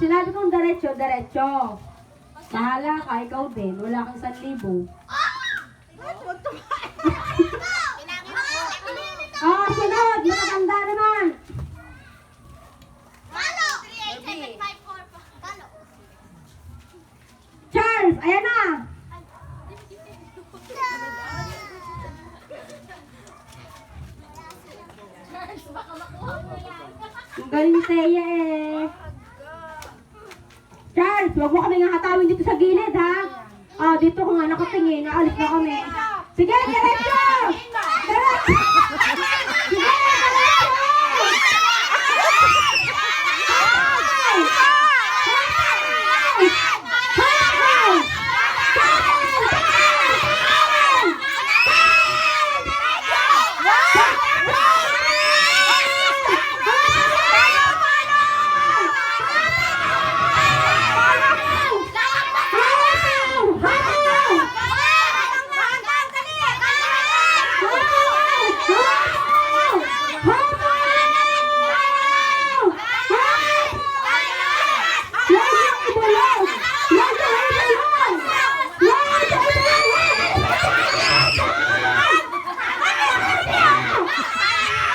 sinabi kong diretso, diretso. Bahala ka, ikaw din. Wala kang 1,000. Sunod! Matatanda naman! Charles! Ayan na! Ang galing Teya eh. Charles, huwag mo kami nga hatawin dito sa gilid ha. Dito ko nga nakatingin. Naalis na kami. Sige, diretso! Diretso!